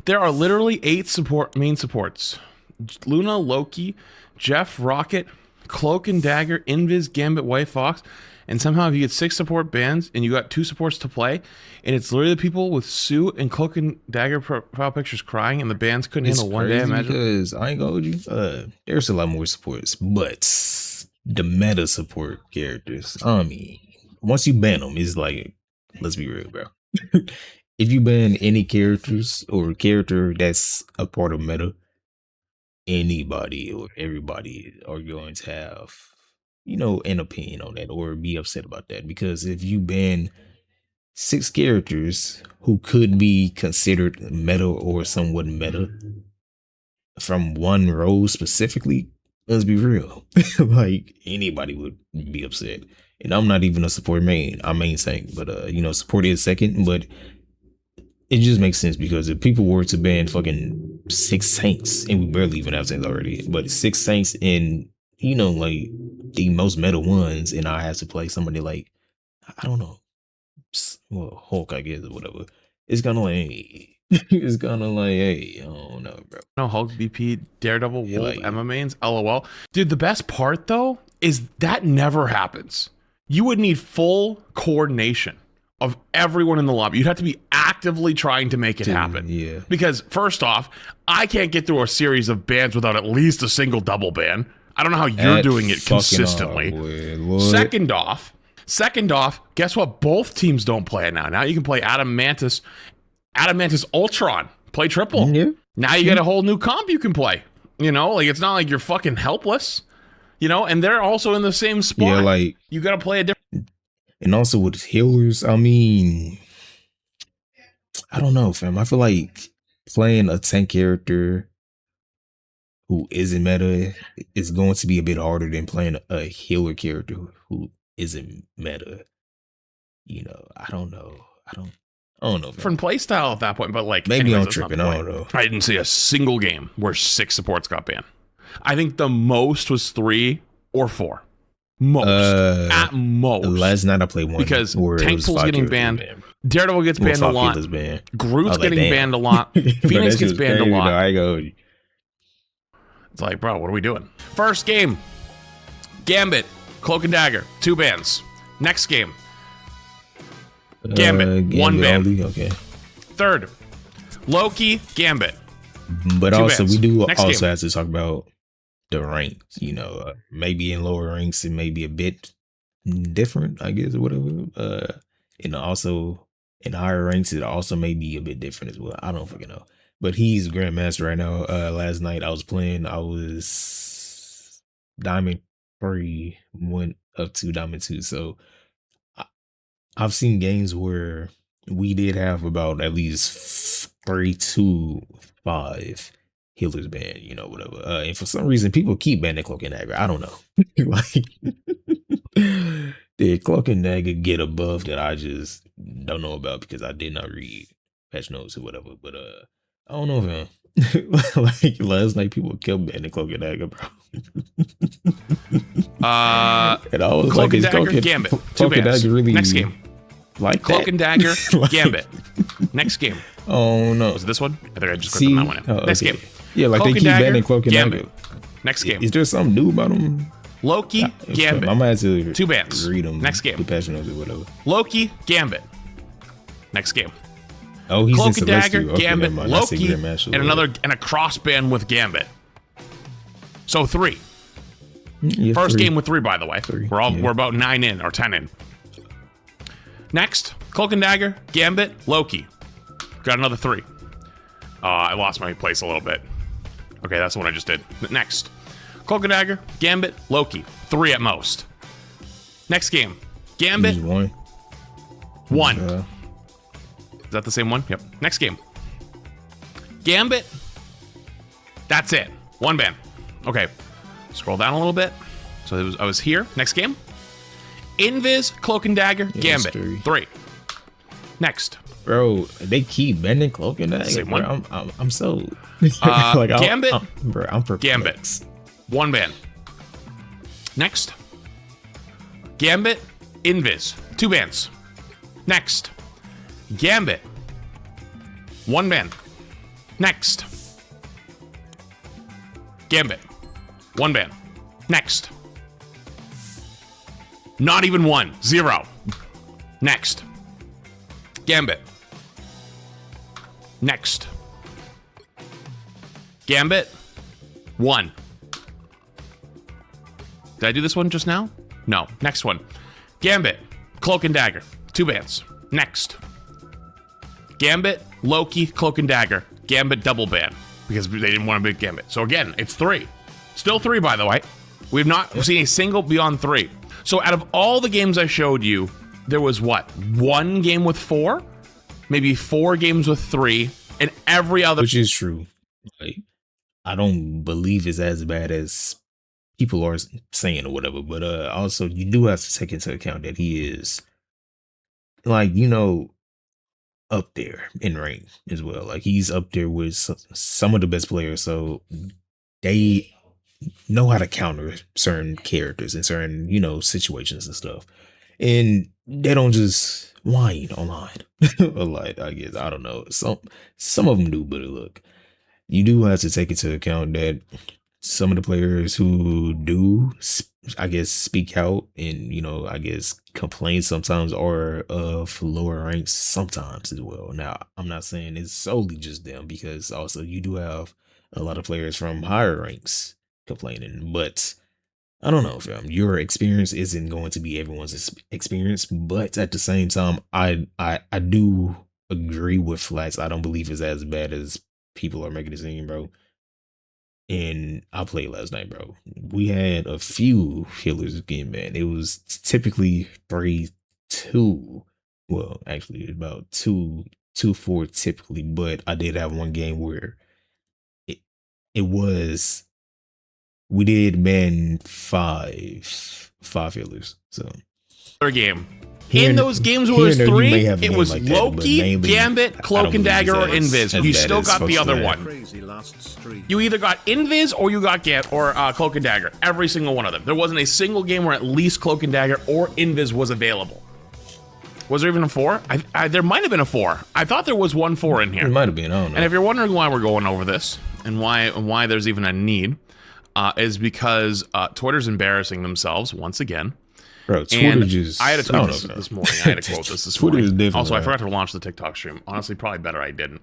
There are literally 8 main supports. Luna, Loki, Jeff, Rocket, Cloak and Dagger, Invis, Gambit, White Fox, and somehow if you get 6 support bans and you got 2 supports to play, and it's literally the people with Sue and Cloak and Dagger profile pictures crying, and the bans couldn't handle one day. Imagine. Because I ain't gonna hold you. There's a lot more supports, but the meta support characters. I mean, once you ban them, it's like, let's be real, bro. If you ban any characters or character that's a part of meta, anybody or everybody are going to have, an opinion on that or be upset about that. Because if you ban 6 characters who could be considered meta or somewhat meta from one role specifically, let's be real, like anybody would be upset. And I'm not even a support main. I'm main tank, but support is second. But it just makes sense because if people were to ban fucking 6 saints, and we barely even have saints already, but 6 saints in, like the most meta ones, and I have to play somebody like, I don't know, well, Hulk, I guess, or whatever. It's kind of like, hey, I don't know, bro. No, Hulk, BP, Daredevil, Wolf, Emma mains, LOL. Dude, the best part though is that never happens. You would need full coordination of everyone in the lobby. You'd have to be actively trying to make it happen. Yeah. Because first off, I can't get through a series of bans without at least a single double ban. I don't know how you're doing it consistently. Second off, guess what? Both teams don't play it now. Now you can play Adamantis Ultron, play triple. Yeah. Now you get a whole new comp you can play. It's not like you're fucking helpless. And they're also in the same spot. Yeah, like you got to play a different. And also with healers, I mean, I don't know, fam. I feel like playing a tank character who isn't meta is going to be a bit harder than playing a healer character who isn't meta. I don't know. I don't know. Different play style at that point, but maybe I'm tripping. I don't know. I didn't see a single game where 6 supports got banned. I think the most was 3 or 4. At most. Last night I played one because Tankful's getting banned. Daredevil gets banned a lot. Groot's getting banned a lot. Phoenix gets banned a lot. It's like, bro, what are we doing? First game, Gambit, Cloak and Dagger, 2 bans. Next game, Gambit, 1 ban. Only? Okay. Third, Loki, Gambit. But 2 also, bans. we do Next also game. have to talk about the ranks. Maybe in lower ranks it may be a bit different, I guess, or whatever. Also in higher ranks it also may be a bit different as well. I don't fucking know. But he's Grandmaster right now. Last night I was playing. I was Diamond 3, went up to Diamond 2. So I've seen games where we did have about at least 3 to 5 healers banned, whatever. And for some reason, people keep banning Cloak and Dagger. I don't know. Did Cloak and Dagger get a buff that I just don't know about because I did not read patch notes or whatever? But I don't know, man. Last night, people kept banning Cloak and Dagger, bro. And I was Cloak and Dagger, Gambit, 2 bans. Really next game, Cloak and Dagger, Gambit. Next game. Oh no, was it this one? I think I just clicked on that one. Next game. Yeah, Cloak they keep banning Cloak and Gambit. Dagger. Next game. Is there something new about them? Loki, Gambit. I might have to 2 bans. read them. Next game. The patch notes or whatever. Loki, Gambit. Next game. Oh, he's Cloak in and Dagger, Celestial. Okay, Gambit, never mind. I see Loki, Grandmaster. and a cross ban with Gambit. So 3. Yeah, First 3. game with 3, by the way. 3, We're about 9 in or 10 in. Next, Cloak and Dagger, Gambit, Loki. Got another 3. I lost my place a little bit. Okay, that's the one I just did. Next, Cloak and Dagger, Gambit, Loki. 3 at most. Next game, Gambit. 1. Is that the same one? Yep. Next game, Gambit. That's it. 1 ban. Okay. Scroll down a little bit. So I was here. Next game, Invis, Cloak and Dagger, Gambit. 3. Next. Bro, they keep bending Cloak and Dagger. Same bro. one. I'm so Gambit. I'm perplexed. Gambit. 1 ban. Next. Gambit, Invis. 2 bans. Next. Gambit. 1 ban. Next. Gambit. 1 ban. Next. Not even 1. 0. Next. Gambit. Next. Gambit. 1. Did I do this one just now? No. Next one. Gambit. Cloak and Dagger. 2 bans. Next. Gambit. Loki. Cloak and Dagger. Gambit double ban. Because they didn't want to beat Gambit. So again, it's 3. Still 3, by the way. We've not seen a single beyond 3. So out of all the games I showed you, there was what? 1 game with 4? Maybe 4 games with 3. And every other... Which is true. Like, I don't believe it's as bad as people are saying or whatever. But also, you do have to take into account that he is, like, you know, up there in rank as well. Like, he's up there with some of the best players. So they know how to counter certain characters in certain, you know, situations and stuff. And they don't just whine online. Or like, I guess, I don't know. Some of them do, but look, you do have to take into account that some of the players who do, I guess, speak out and, you know, I guess complain sometimes are of lower ranks sometimes as well. Now, I'm not saying it's solely just them, because also you do have a lot of players from higher ranks complaining, but I don't know, fam. Your experience isn't going to be everyone's experience, but at the same time, I do agree with Flax. I don't believe it's as bad as people are making it seem, bro. And I played last night, bro. We had a few healers getting banned. It was typically 3-2. Well, actually, about 2-4 typically, but I did have one game where it was, we did ban five healers. So game. In those games where it was 3, it was like Loki, Gambit, Cloak and Dagger, or Invis. You still got the other one. You either got Invis or you got Cloak and Dagger. Every single one of them. There wasn't a single game where at least Cloak and Dagger or Invis was available. Was there even a 4? There might have been a 4. I thought there was 1 4 in here. It might have been. I don't know. And if you're wondering why we're going over this and why there's even a need, is because Twitter's embarrassing themselves once again. Bro, Twitter just... I had a tweet this morning. I had a quote this morning. Is different. Also, I forgot to launch the TikTok stream. Honestly, probably better I didn't.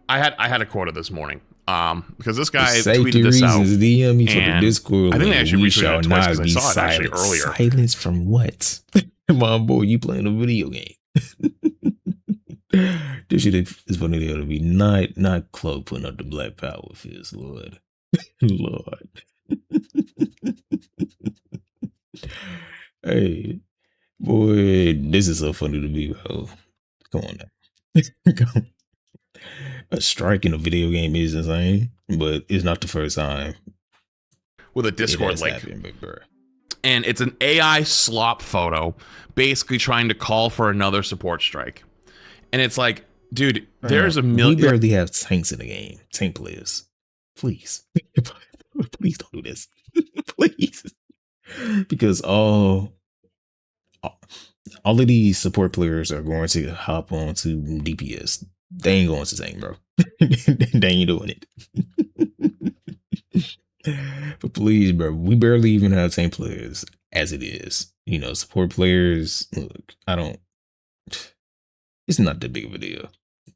I had a quote this morning. Because this guy tweeted this out. DM me for the Discord. I think they actually retweeted it twice because I saw it actually earlier. Silence from what? My boy, you playing a video game. This shit is funny to be not Cloak putting up the Black Power fist, Lord. Lord. Hey, boy, this is so funny to me, bro. Come on now. A strike in a video game is insane, but it's not the first time. With a Discord link. And it's an AI slop photo, basically trying to call for another support strike. And it's like, dude, there's a million. We barely have tanks in the game. Tank players. Please. Please don't do this. Please. Because all of these support players are going to hop on to DPS. They ain't going to tank, bro. They ain't doing it. But please, bro, we barely even have tank players as it is. You know, support players, look, it's not that big of a deal.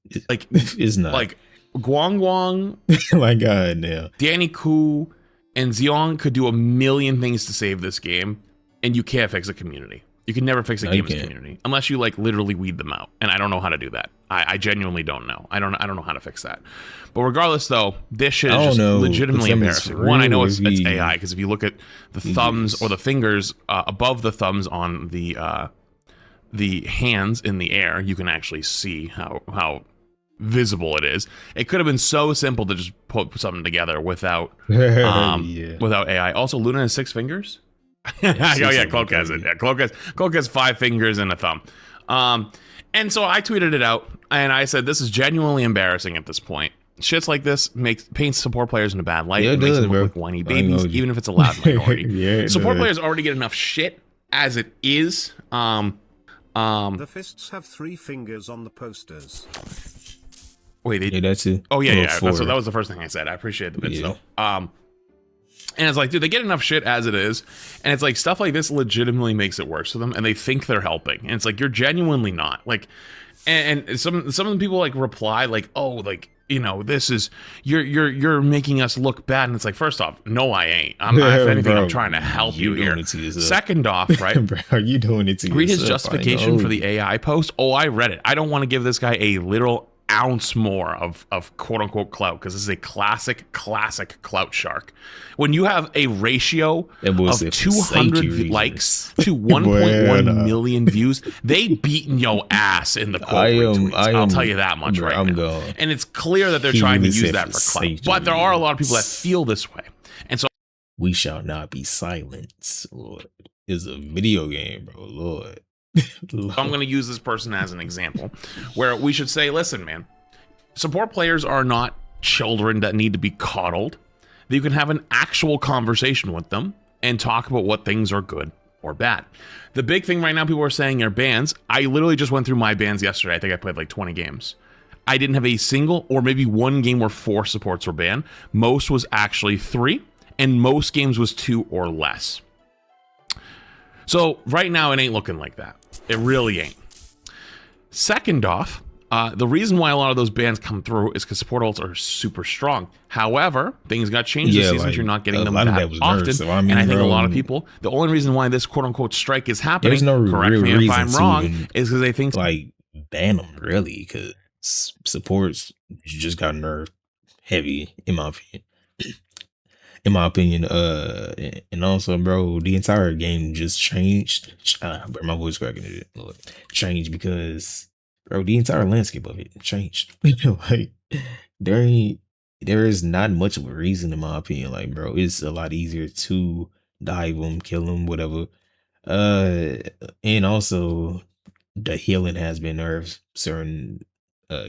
It's not. Like, Guang, my God, now. Danny Koo and Xiong could do a million things to save this game, and you can't fix a community. You can never fix a game as a community unless you like literally weed them out. And I don't know how to do that. I genuinely don't know. I don't know how to fix that. But regardless, though, this shit is just legitimately embarrassing. One, I know it's AI, because if you look at the thumbs or the fingers above the thumbs on the hands in the air, you can actually see how visible it is. It could have been so simple to just put something together without without AI. Also, Luna has 6 fingers. Cloak has it. Yeah, Cloak has 5 fingers and a thumb. And so I tweeted it out, and I said, this is genuinely embarrassing at this point. Shits like this paints support players in a bad light. It makes them look like whiny babies, even if it's a loud minority. Support players already get enough shit as it is. The fists have 3 fingers on the posters. Wait, Yeah, that's it. oh yeah, Well, yeah. So that was the first thing I said. I appreciate the bits though. And it's like, dude, they get enough shit as it is, and it's like stuff like this legitimately makes it worse for them, and they think they're helping, and it's like you're genuinely not. Like, and some of the people like reply like, oh, like, you know, this is you're making us look bad, and it's like, first off, no, I ain't. If anything, Bro, I'm trying to help you doing here. it to yourself. Second off, right? Bro, are you doing it to Read his yourself? justification for the AI post. Oh, I read it. I don't want to give this guy a literal ounce more of quote unquote clout, because this is a classic clout shark. When you have a ratio of 200 likes to 1.1 million views, they beating your ass in the quote retweets. I'll tell you that much right now. And it's clear that they're trying to use that for clout. But there are a lot of people that feel this way. And so we shall not be silenced, Lord. It's a video game, bro. Lord. I'm going to use this person as an example where we should say, listen, man, support players are not children that need to be coddled. You can have an actual conversation with them and talk about what things are good or bad. The big thing right now, people are saying are bans. I literally just went through my bans yesterday. I think I played like 20 games. I didn't have a single or maybe one game where 4 supports were banned. Most was actually 3, and most games was 2 or less. So right now, it ain't looking like that. It really ain't. Second off, the reason why a lot of those bans come through is because support ults are super strong. However, things got changed this season. Like, you're not getting them that often. Nerves, so I mean, and I think a lot of people, the only reason why this quote-unquote strike is happening, correct me if I'm wrong, is because they think... like, ban them, really, because supports just got nerfed heavy, in my opinion. And also, bro, the entire game just changed. But my voice cracking it. Changed because, bro, the entire landscape of it changed. Like, there is not much of a reason, in my opinion. Like, bro, it's a lot easier to dive them, kill them, whatever. And also, the healing has been nerfed. Certain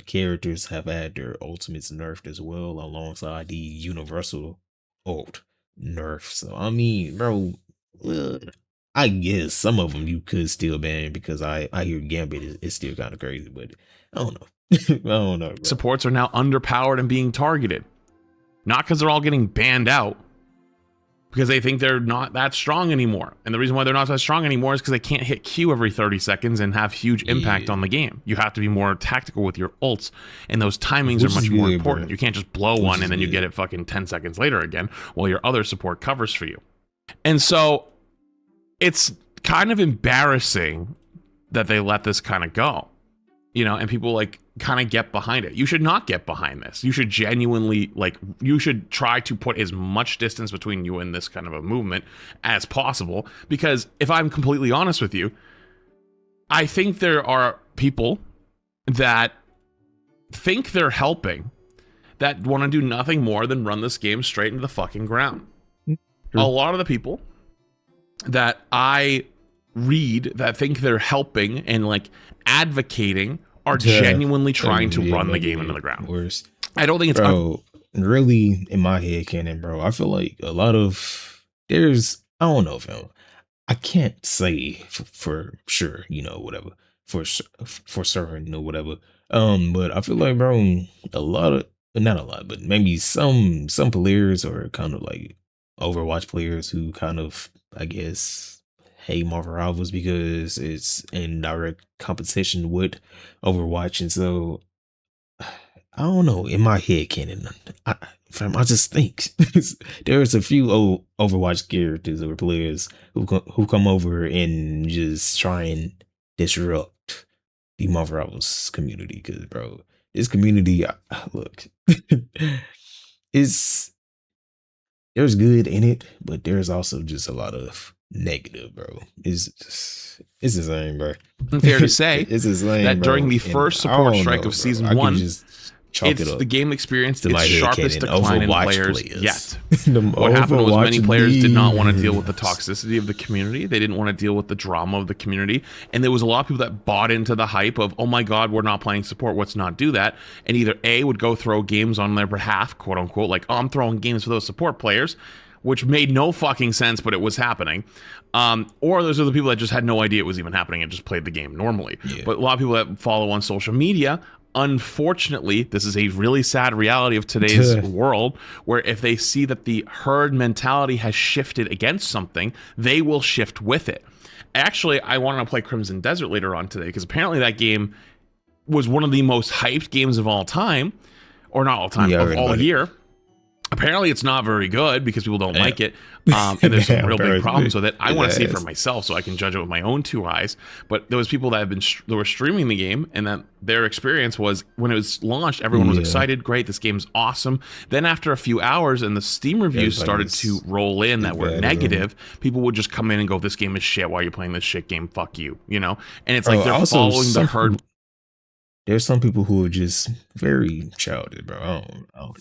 characters have had their ultimates nerfed as well, alongside the universal ult nerf. So I mean, bro, I guess some of them you could still ban, because I hear Gambit is still kind of crazy, but I don't know. I don't know, bro. Supports are now underpowered and being targeted, not because they're all getting banned out, because they think they're not that strong anymore. And the reason why they're not that strong anymore is because they can't hit Q every 30 seconds and have huge impact on the game. You have to be more tactical with your ults, and those timings are much more important. You can't just blow one and then you get it fucking 10 seconds later again while your other support covers for you. And so it's kind of embarrassing that they let this kind of go, you know, and people like kind of get behind it. You should not get behind this. You should genuinely, like, you should try to put as much distance between you and this kind of a movement as possible, because if I'm completely honest with you, I think there are people that think they're helping that want to do nothing more than run this game straight into the fucking ground. A lot of the people that I read that think they're helping and like advocating are genuinely trying to run the game into the ground. Worse. I don't think it's... Bro, really, in my head canon, bro, I feel like a lot of... I don't know, fam. I can't say for sure, you know, whatever. For certain, you know, whatever. But I feel like, bro, a lot of... Not a lot, but maybe some players are kind of like Overwatch players who kind of, I guess... hate Marvel Rivals because it's in direct competition with Overwatch, and so I don't know. In my head canon, I just think there's a few Overwatch characters or players who come over and just try and disrupt the Marvel Rivals community. Because, bro, this community, look, there's good in it, but there's also just a lot of negative, bro. It's insane, bro. Fair to say it's insane, that bro. during the first support strike of season 1, it's the game experienced its sharpest decline in players yet. What happened was many players did not want to deal with the toxicity of the community. They didn't want to deal with the drama of the community. And there was a lot of people that bought into the hype of, oh my God, we're not playing support. Let's not do that. And either A, would go throw games on their behalf, quote unquote, like, oh, I'm throwing games for those support players, which made no fucking sense, but it was happening. Or those are the people that just had no idea it was even happening and just played the game normally. Yeah. But a lot of people that follow on social media Unfortunately, this is a really sad reality of today's world, where if they see that the herd mentality has shifted against something, they will shift with it. Actually, I want to play Crimson Desert later on today, because apparently that game was one of the most hyped games of all time, or not all time, Yeah, of all year. Apparently it's not very good because people don't like it, and there's some real big problems with it. I want to see it for myself so I can judge it with my own two eyes. But there was people that that were streaming the game, and that their experience was, when it was launched, everyone was excited. Great, this game's awesome. Then after a few hours and the Steam reviews started to roll in that were negative, people would just come in and go, "This game is shit. Why are you playing this shit game? Fuck you." You know, and it's like they're following the herd. There's some people who are just very childish, bro. I don't know.